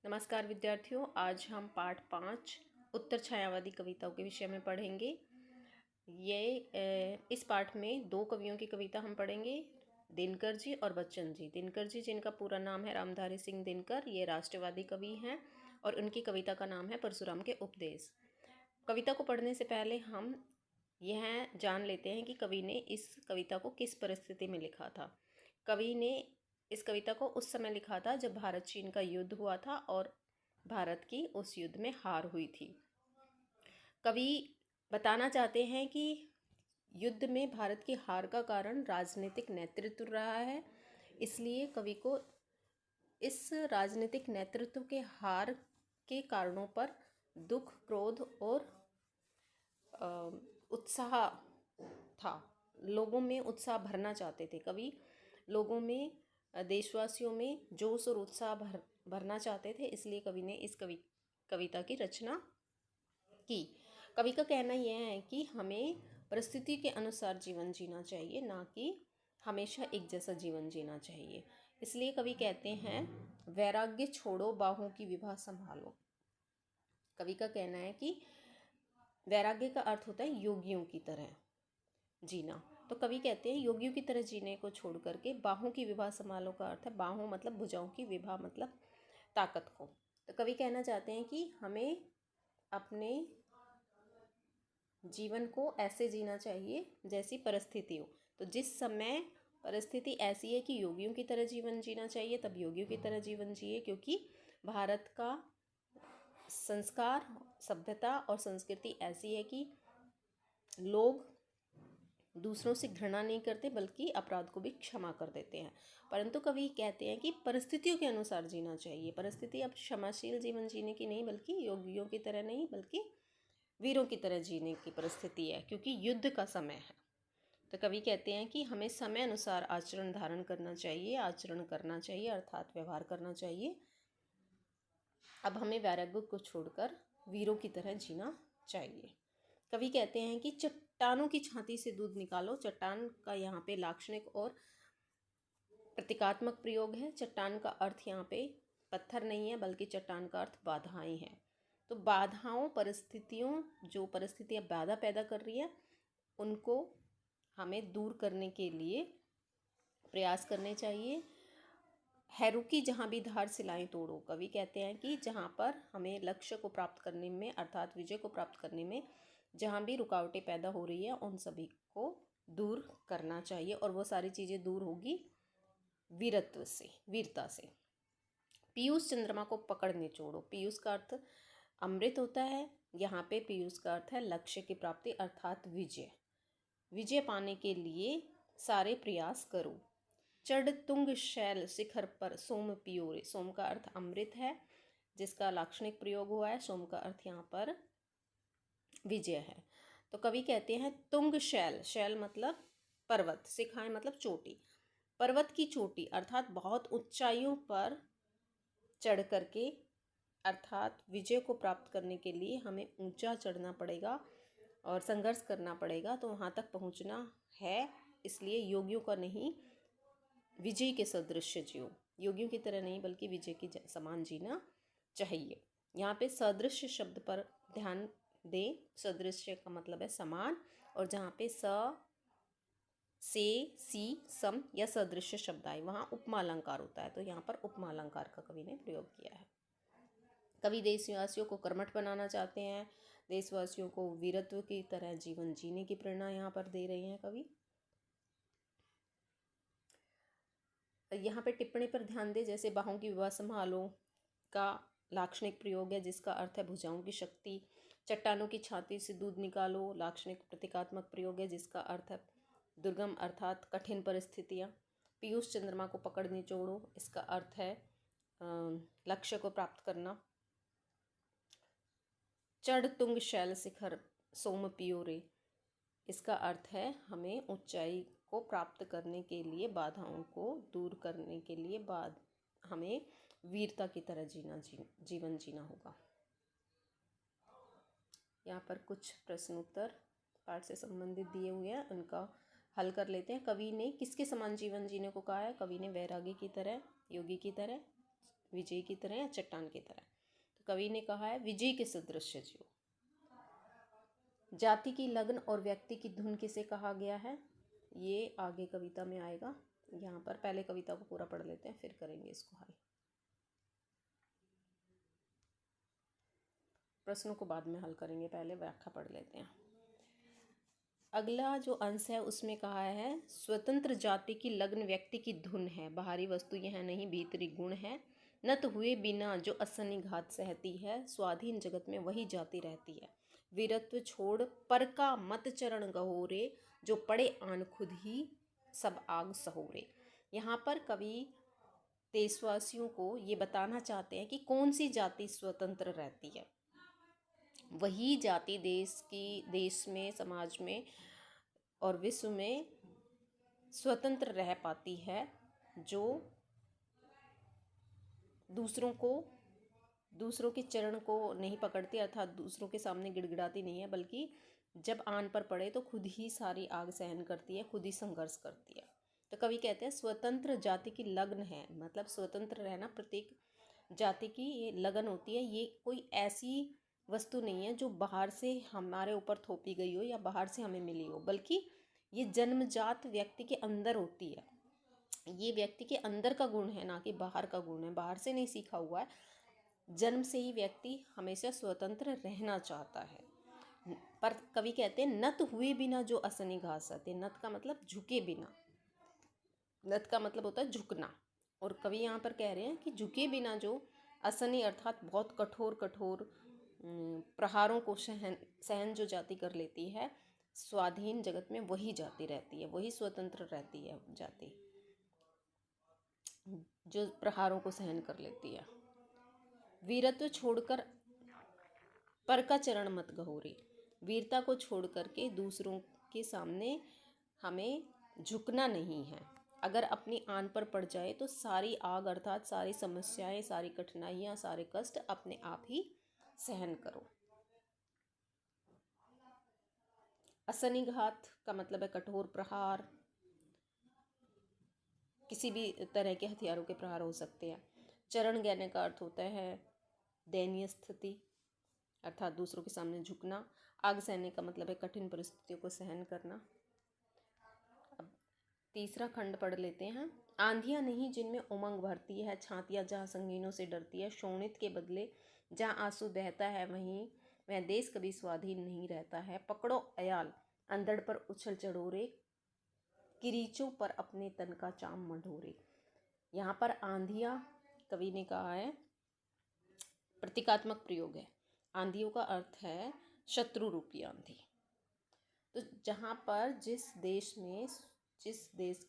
नमस्कार विद्यार्थियों, आज हम पाठ 5 उत्तर छायावादी कविताओं के विषय में पढ़ेंगे। इस पाठ में 2 कवियों की कविता हम पढ़ेंगे, दिनकर जी और बच्चन जी। दिनकर जी, जिनका पूरा नाम है रामधारी सिंह दिनकर, ये राष्ट्रवादी कवि हैं और उनकी कविता का नाम है परशुराम के उपदेश। कविता को पढ़ने से पहले हम यह जान लेते हैं कि कवि ने इस कविता को किस परिस्थिति में लिखा था। कवि ने इस कविता को उस समय लिखा था जब भारत चीन का युद्ध हुआ था और भारत की उस युद्ध में हार हुई थी। कवि बताना चाहते हैं कि युद्ध में भारत की हार का कारण राजनीतिक नेतृत्व रहा है, इसलिए कवि को इस राजनीतिक नेतृत्व के हार के कारणों पर दुख, क्रोध और उत्साह था। लोगों में उत्साह भरना चाहते थे कवि। लोगों में, देशवासियों में जोश और उत्साह भरना चाहते थे, इसलिए कवि ने इस कविता की रचना की। कवि का कहना यह है कि हमें परिस्थिति के अनुसार जीवन जीना चाहिए, ना कि हमेशा एक जैसा जीवन जीना चाहिए। इसलिए कवि कहते हैं, वैराग्य छोड़ो, बाहों की विभा संभालो। कवि का कहना है कि वैराग्य का अर्थ होता है योगियों की तरह जीना। तो कवि कहते हैं योगियों की तरह जीने को छोड़ करके बाहों की विभा संभालो का अर्थ है बाहों मतलब भुजाओं की, विभा मतलब ताकत को। तो कवि कहना चाहते हैं कि हमें अपने जीवन को ऐसे जीना चाहिए जैसी परिस्थिति हो। तो जिस समय परिस्थिति ऐसी है कि योगियों की तरह जीवन जीना चाहिए, तब योगियों की तरह जीवन जिए, क्योंकि भारत का संस्कार, सभ्यता और संस्कृति ऐसी है कि लोग दूसरों से घृणा नहीं करते बल्कि अपराध को भी क्षमा कर देते हैं। परंतु कवि कहते हैं कि परिस्थितियों के अनुसार जीना चाहिए। परिस्थिति अब क्षमाशील जीवन जीने की नहीं, बल्कि योगियों की तरह नहीं, बल्कि वीरों की तरह जीने की परिस्थिति है, क्योंकि युद्ध का समय है। तो कवि कहते हैं कि हमें समय अनुसार आचरण धारण करना चाहिए, आचरण करना चाहिए, अर्थात व्यवहार करना चाहिए। अब हमें वैराग्य को छोड़कर वीरों की तरह जीना चाहिए। कवि कहते हैं कि चट्टानों की छाती से दूध निकालो। चट्टान का यहाँ पे लाक्षणिक और प्रतीकात्मक प्रयोग है। चट्टान का अर्थ यहाँ पे पत्थर नहीं है, बल्कि चट्टान का अर्थ बाधाएं हैं। तो बाधाओं, परिस्थितियों, जो परिस्थितियाँ बाधा पैदा कर रही है, उनको हमें दूर करने के लिए प्रयास करने चाहिए। है रुकी जहाँ भी धार सिलाई तोड़ो। कवि कहते हैं कि जहाँ पर हमें लक्ष्य को प्राप्त करने में, अर्थात विजय को प्राप्त करने में जहाँ भी रुकावटें पैदा हो रही है, उन सभी को दूर करना चाहिए, और वो सारी चीज़ें दूर होगी वीरत्व से, वीरता से। पीयूष चंद्रमा को पकड़ निचोड़ो। पीयूष का अर्थ अमृत होता है, यहाँ पे पीयूष का अर्थ है लक्ष्य की प्राप्ति, अर्थात विजय। विजय पाने के लिए सारे प्रयास करो। चढ़ तुंग शैल शिखर पर सोम पियोरे। सोम का अर्थ अमृत है, जिसका लाक्षणिक प्रयोग हुआ है। सोम का अर्थ यहाँ पर विजय है। तो कवि कहते हैं तुंग शैल, शैल मतलब पर्वत, शिखाएं मतलब चोटी। पर्वत की चोटी अर्थात बहुत ऊंचाइयों पर चढ़ करके, अर्थात विजय को प्राप्त करने के लिए हमें ऊंचा चढ़ना पड़ेगा और संघर्ष करना पड़ेगा। तो वहाँ तक पहुँचना है, इसलिए योगियों का नहीं, विजय के सदृश जियो। योगियों की तरह नहीं, बल्कि विजय की समान जीना चाहिए। यहाँ पे सदृश शब्द पर ध्यान दें। सदृश का मतलब है समान, और जहाँ पे से, सी, सम या सदृश शब्द आए, वहाँ उपमा अलंकार होता है। तो यहाँ पर उपमा अलंकार का कवि ने प्रयोग किया है। कवि देशवासियों को कर्मठ बनाना चाहते हैं, देशवासियों को वीरत्व की तरह जीवन जीने की प्रेरणा यहाँ पर दे रहे हैं कवि। यहाँ पे टिप्पणी पर ध्यान दें, जैसे बाहों की विभा संभालो का लाक्षणिक प्रयोग है, जिसका अर्थ है भुजाओं की शक्ति। चट्टानों की छाती से दूध निकालो, लाक्षणिक प्रतीकात्मक प्रयोग है, जिसका अर्थ है दुर्गम अर्थात कठिन परिस्थितियाँ। पीयूष चंद्रमा को पकड़ निचोड़ो, इसका अर्थ है लक्ष्य को प्राप्त करना। चढ़ तुंग शैल शिखर सोम पियोरे, इसका अर्थ है हमें ऊंचाई को प्राप्त करने के लिए, बाधाओं को दूर करने के लिए हमें वीरता की तरह जीवन जीना होगा। यहाँ पर कुछ प्रश्न उत्तर पाठ से संबंधित दिए हुए हैं, उनका हल कर लेते हैं। कवि ने किसके समान जीवन जीने को कहा है? कवि ने वैरागी की तरह, योगी की तरह, विजय की तरह या चट्टान की तरह। तो कवि ने कहा है विजय के सदृश जियो। जाति की लगन और व्यक्ति की धुन किसे कहा गया है, ये आगे कविता में आएगा। यहाँ पर पहले कविता को पूरा पढ़ लेते हैं, फिर करेंगे इसको हल। प्रश्नों को बाद में हल करेंगे, पहले व्याख्या पढ़ लेते हैं। अगला जो अंश है उसमें कहा है स्वतंत्र जाति की लगन व्यक्ति की धुन है, बाहरी वस्तु यह नहीं भीतरी गुण है, नत हुए बिना जो असनी घात सहती है, स्वाधीन जगत में वही जाति रहती है, वीरत्व छोड़ पर का मत चरण गहोरे, जो पड़े आन खुद ही सब आग सहोरे। यहाँ पर कवि देशवासियों को ये बताना चाहते हैं कि कौन सी जाति स्वतंत्र रहती है। वही जाति देश में, समाज में और विश्व में स्वतंत्र रह पाती है, जो दूसरों के चरण को नहीं पकड़ती, अर्थात दूसरों के सामने गिड़गिड़ाती नहीं है, बल्कि जब आन पर पड़े तो खुद ही सारी आग सहन करती है, खुद ही संघर्ष करती है। तो कवि कहते हैं स्वतंत्र जाति की लगन है, मतलब स्वतंत्र रहना प्रत्येक जाति की ये लगन होती है। ये कोई ऐसी वस्तु नहीं है जो बाहर से हमारे ऊपर थोपी गई हो या बाहर से हमें मिली हो, बल्कि ये जन्मजात व्यक्ति के अंदर होती है। ये व्यक्ति के अंदर का गुण है, ना कि बाहर का गुण है, बाहर से नहीं सीखा हुआ है। जन्म से ही व्यक्ति हमेशा स्वतंत्र रहना चाहता है। पर कवि कहते हैं नत हुए बिना जो असनी घास आते, नत का मतलब झुके बिना, नत का मतलब होता है झुकना, और कवि यहाँ पर कह रहे हैं कि झुके बिना जो असनी अर्थात बहुत कठोर प्रहारों को सहन जो जाति कर लेती है, स्वाधीन जगत में वही जाति रहती है, वही स्वतंत्र रहती है जाति, जो प्रहारों को सहन कर लेती है। वीरत्व छोड़कर पर का चरण मत गहोरे, वीरता को छोड़ करके दूसरों के सामने हमें झुकना नहीं है। अगर अपनी आन पर पड़ जाए तो सारी आग अर्थात सारी समस्याएं, सारी कठिनाइयाँ, सारे कष्ट अपने आप ही सहन करो। असनी घात का मतलब है कठोर प्रहार, किसी भी तरह के हथियारों के प्रहार हो सकते हैं। चरण कहने का अर्थ होता है दयनीय स्थिति, अर्थात दूसरों के सामने झुकना। आग सहने का मतलब है कठिन परिस्थितियों को सहन करना। अब तीसरा खंड पढ़ लेते हैं। आंधियां नहीं जिनमें उमंग भरती है, छातियां जहाँ संगीनों से डरती है, शोणित के बदले जहाँ आंसू बहता है, वहीं वह देश कभी स्वाधीन नहीं रहता है। पकड़ो अयाल अंधड़ पर उछल चढ़ोरे, किरीचों पर अपने तन का चाम मंडोरे। यहाँ पर आंधियां कवि ने कहा है प्रतीकात्मक प्रयोग है। आंधियों का अर्थ है शत्रु रूपी आंधी। तो जहाँ पर जिस देश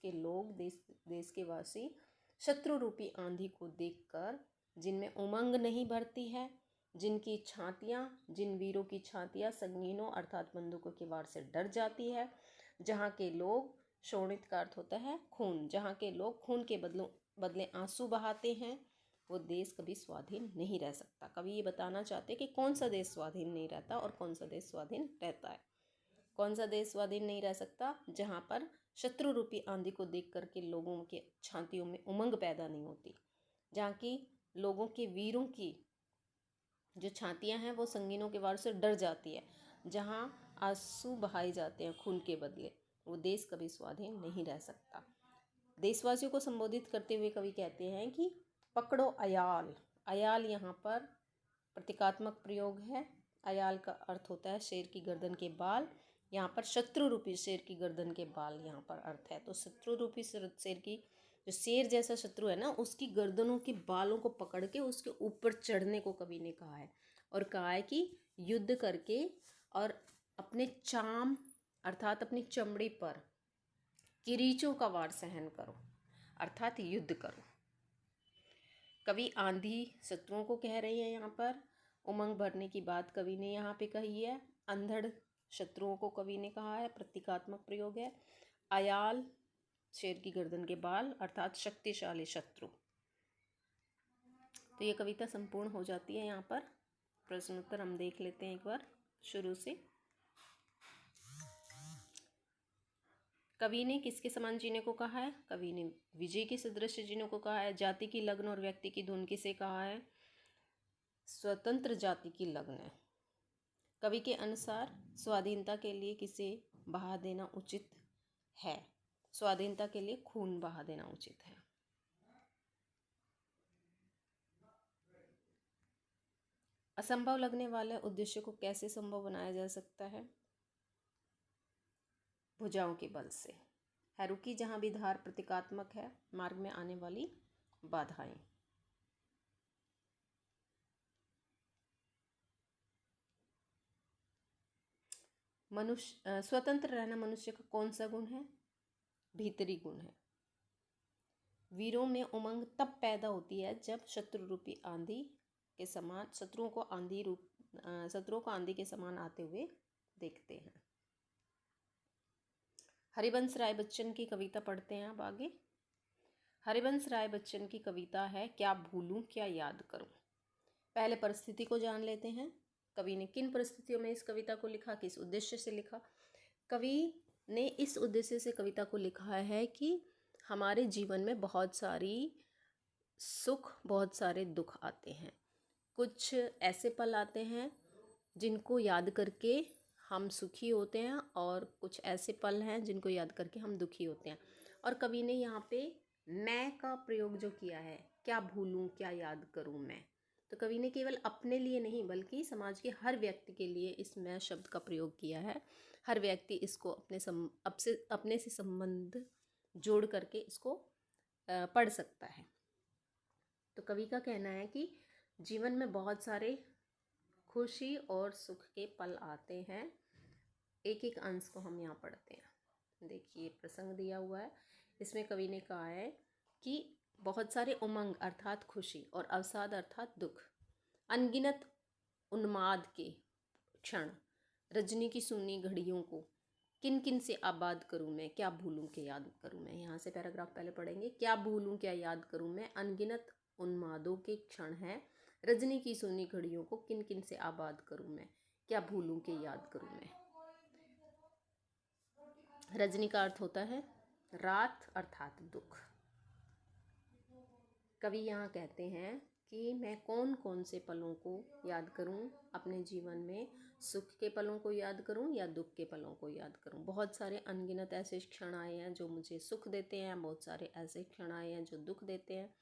के लोग, देश के वासी शत्रु रूपी आंधी को देखकर जिनमें उमंग नहीं भरती है, जिनकी छातियाँ, जिन वीरों की छातियाँ संगीनों अर्थात बंदूकों के वार से डर जाती है, जहाँ के लोग, शोणित का अर्थ होता है खून, जहाँ के लोग खून के बदले आंसू बहाते हैं, वो देश कभी स्वाधीन नहीं रह सकता। कभी ये बताना चाहते कि कौन सा देश स्वाधीन नहीं रहता और कौन सा देश स्वाधीन रहता है। कौन सा देश स्वाधीन नहीं रह सकता? जहाँ पर शत्रु रूपी आंधी को देख करके लोगों के छातियों में उमंग पैदा नहीं होती, जहाँ की लोगों के वीरों की जो छातियाँ हैं वो संगीनों के वार से डर जाती है, जहाँ आंसू बहाए जाते हैं खून के बदले, वो देश कभी स्वाधीन नहीं रह सकता। देशवासियों को संबोधित करते हुए कवि कहते हैं कि पकड़ो अयाल। अयाल यहाँ पर प्रतीकात्मक प्रयोग है। अयाल का अर्थ होता है शेर की गर्दन के बाल, यहाँ पर शत्रु रूपी शेर की गर्दन के बाल यहाँ पर अर्थ है। तो शत्रु रूपी शेर की, जो शेर जैसा शत्रु है ना, उसकी गर्दनों के बालों को पकड़ के उसके ऊपर चढ़ने को कवि ने कहा है, और कहा है कि युद्ध करके और अपने चाम अर्थात अपनी चमड़ी पर किरीचों का वार सहन करो, अर्थात युद्ध करो। कवि आंधी शत्रुओं को कह रही है। यहाँ पर उमंग भरने की बात कवि ने यहाँ पे कही है। अंधड़ शत्रुओं को कवि ने कहा है, प्रतीकात्मक प्रयोग है। अयाल शेर की गर्दन के बाल अर्थात शक्तिशाली शत्रु। तो ये कविता संपूर्ण हो जाती है। यहाँ पर प्रश्न उत्तर हम देख लेते हैं एक बार शुरू से। कवि ने किसके समान जीने को कहा है? कवि ने विजय के सदृश जीने को कहा है। जाति की लग्न और व्यक्ति की धुन किसे कहा है? स्वतंत्र जाति की लग्न है। कवि के अनुसार स्वाधीनता के लिए किसे बहा देना उचित है? स्वाधीनता के लिए खून बहा देना उचित है। असंभव लगने वाले उद्देश्य को कैसे संभव बनाया जा सकता है? भुजाओं के बल से है रुकी जहां भी धार प्रतीकात्मक है, मार्ग में आने वाली बाधाएं। स्वतंत्र रहना मनुष्य का कौन सा गुण है? भीतरी गुण है। वीरों में उमंग तब पैदा होती है जब शत्रु रूपी आंधी के समान शत्रुओं को आंधी के समान आते हुए देखते हैं। हरिवंश राय बच्चन की कविता पढ़ते हैं अब आगे। हरिवंश राय बच्चन की कविता है क्या भूलूं क्या याद करूं। पहले परिस्थिति को जान लेते हैं। कवि ने किन परिस्थितियों में इस कविता को लिखा, किस उद्देश्य से लिखा? कवि ने इस उद्देश्य से कविता को लिखा है कि हमारे जीवन में बहुत सारी सुख, बहुत सारे दुख आते हैं। कुछ ऐसे पल आते हैं जिनको याद करके हम सुखी होते हैं और कुछ ऐसे पल हैं जिनको याद करके हम दुखी होते हैं। और कवि ने यहाँ पे मैं का प्रयोग जो किया है, क्या भूलूं क्या याद करूं मैं, तो कवि ने केवल अपने लिए नहीं बल्कि समाज के हर व्यक्ति के लिए इस मैं शब्द का प्रयोग किया है। हर व्यक्ति इसको अपने से संबंध जोड़ करके इसको पढ़ सकता है। तो कवि का कहना है कि जीवन में बहुत सारे खुशी और सुख के पल आते हैं। एक एक अंश को हम यहाँ पढ़ते हैं। देखिए प्रसंग दिया हुआ है, इसमें कवि ने कहा है कि बहुत सारे उमंग अर्थात खुशी और अवसाद अर्थात दुख, अनगिनत उन्माद के क्षण, रजनी की सुनी घड़ियों को किन किन से आबाद करूं मैं, क्या भूलूं क्या याद करूं मैं। यहाँ से पैराग्राफ पहले पढ़ेंगे। क्या भूलूं क्या याद करूं मैं, अनगिनत उन्मादों के क्षण है, रजनी की सुनी घड़ियों को किन किन से आबाद करूं मैं, क्या भूलूं क्या याद करूं मैं। रजनी का अर्थ होता है रात अर्थात दुख। कवि यहाँ कहते हैं कि मैं कौन कौन से पलों को याद करूं अपने जीवन में, सुख के पलों को याद करूं या दुख के पलों को याद करूं। बहुत सारे अनगिनत ऐसे क्षण आए हैं जो मुझे सुख देते हैं, बहुत सारे ऐसे क्षण आए हैं जो दुख देते हैं।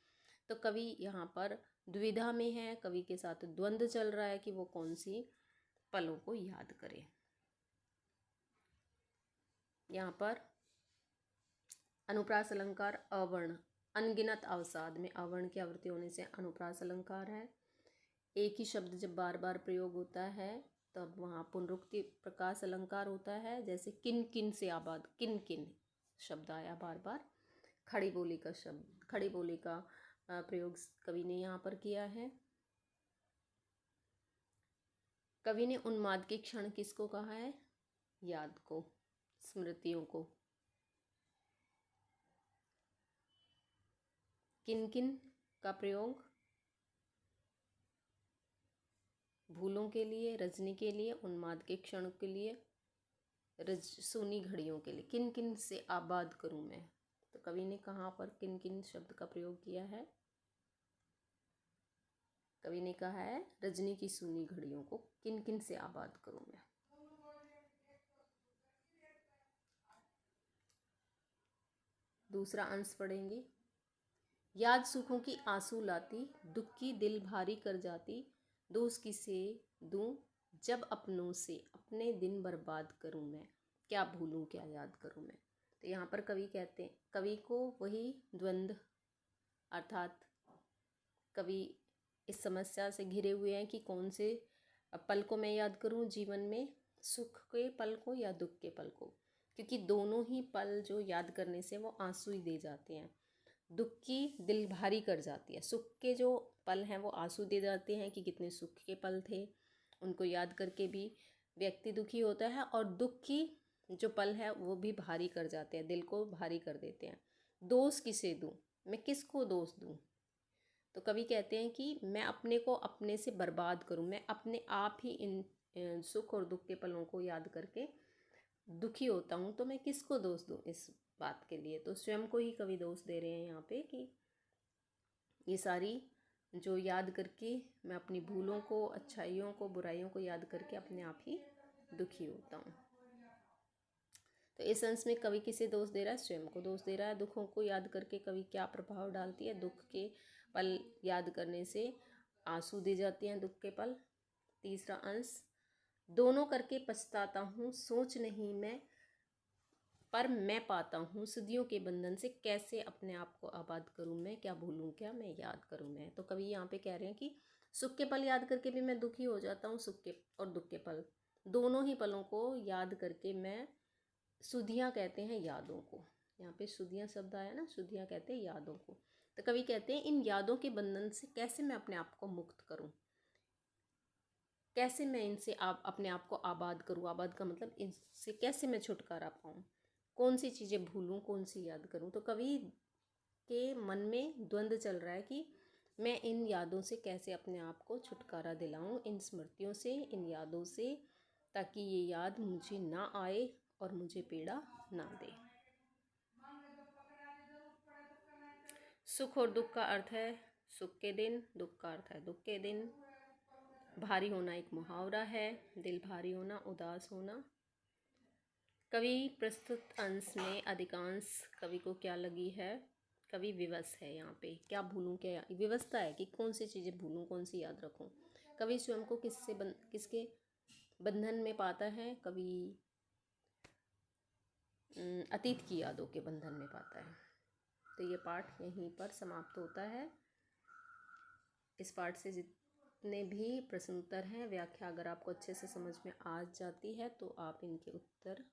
तो कवि यहाँ पर द्विधा में है, कवि के साथ द्वंद्व चल रहा है कि वो कौन सी पलों को याद करे। यहाँ पर अनुप्रास अलंकार अवर्ण, अनगिनत अवसाद में अवर्ण की आवृत्ति होने से अनुप्रास अलंकार है। एक ही शब्द जब बार बार प्रयोग होता है तब वहाँ पुनरुक्ति प्रकाश अलंकार होता है। जैसे किन किन से आबाद, किन किन शब्द आया बार बार। खड़ी बोली का शब्द, खड़ी बोली का प्रयोग कवि ने यहाँ पर किया है। कवि ने उन्माद के क्षण किसको कहा है? याद को, स्मृतियों को। किन किन का प्रयोग भूलों के लिए, रजनी के लिए, उन्माद के क्षण के लिए, सोनी घड़ियों के लिए। किन किन से आबाद करूं मैं, तो कवि ने कहाँ पर किन किन शब्द का प्रयोग किया है? कवि ने कहा है रजनी की सूनी घड़ियों को किन किन से आबाद करूं मैं। दूसरा अंश पढ़ेंगे। याद सुखों की आंसू लाती, दुख की दिल भारी कर जाती, दोस्त किसे दूं जब अपनों से अपने दिन बर्बाद करूं मैं, क्या भूलूं क्या याद करूं मैं। तो यहाँ पर कवि कहते हैं, कवि को वही द्वंद्व अर्थात कवि इस समस्या से घिरे हुए हैं कि कौन से पल को मैं याद करूं जीवन में, सुख के पल को या दुख के पल को। क्योंकि दोनों ही पल जो याद करने से वो आंसू ही दे जाते हैं। दुख की दिल भारी कर जाती है, सुख के जो पल हैं वो आंसू दे जाते हैं कि कितने सुख के पल थे, उनको याद करके भी व्यक्ति दुखी होता है। और दुख की जो पल है वो भी भारी कर जाते हैं, दिल को भारी कर देते हैं। दोष किसे दूं, मैं किसको दोष दूं। तो कवि कहते हैं कि मैं अपने को अपने से बर्बाद करूं, मैं अपने आप ही इन सुख और दुख के पलों को याद करके दुखी होता हूँ तो मैं किसको दोष दूँ इस बात के लिए? तो स्वयं को ही कवि दोष दे रहे हैं यहाँ पे कि ये सारी जो याद करके मैं अपनी भूलों को, अच्छाइयों को, बुराइयों को याद करके अपने आप ही दुखी होता हूँ। तो इस अंश में कवि किसे दोष दे रहा है? स्वयं को दोष दे रहा है। दुखों को याद करके कवि क्या प्रभाव डालती है? दुख के पल याद करने से आंसू दे जाते हैं, दुख के पल। तीसरा अंश, दोनों करके पछताता हूँ, सोच नहीं मैं पर मैं पाता हूँ, सदियों के बंधन से कैसे अपने आप को आबाद करूँ मैं, क्या भूलूँ क्या मैं, याद करूँ मैं। तो कवि यहाँ पे कह रहे हैं कि सुख के पल याद करके भी मैं दुखी हो जाता हूँ, सुख के और दुख के पल दोनों ही पलों को याद करके मैं, सुधियाँ कहते हैं यादों को, यहाँ पे सुधियाँ शब्द आया ना, सुधियाँ कहते हैं यादों को। तो कवि कहते हैं इन यादों के बंधन से कैसे मैं अपने आप को मुक्त करूँ, कैसे मैं इनसे अपने आप को आबाद करूँ। आबाद का मतलब इनसे कैसे मैं छुटकारा पाऊँ, कौन सी चीज़ें भूलूँ, कौन सी याद करूँ। तो कवि के मन में द्वंद्व चल रहा है कि मैं इन यादों से कैसे अपने आप को छुटकारा दिलाऊं, इन स्मृतियों से, इन यादों से, ताकि ये याद मुझे ना आए और मुझे पीड़ा ना दे। सुख और दुख का अर्थ है सुख के दिन, दुख का अर्थ है दुख के दिन। भारी होना एक मुहावरा है, दिल भारी होना, उदास होना। कवि प्रस्तुत अंश में अधिकांश कवि को क्या लगी है? कवि विवश है। यहाँ पे क्या भूलूं क्या, विवशता है कि कौन सी चीज़ें भूलूं, कौन सी याद रखूं। कवि स्वयं को किसके बंधन में पाता है? कवि अतीत की यादों के बंधन में पाता है। तो ये पाठ यहीं पर समाप्त होता है। इस पाठ से जितने भी प्रश्न उत्तर हैं, व्याख्या अगर आपको अच्छे से समझ में आ जाती है तो आप इनके उत्तर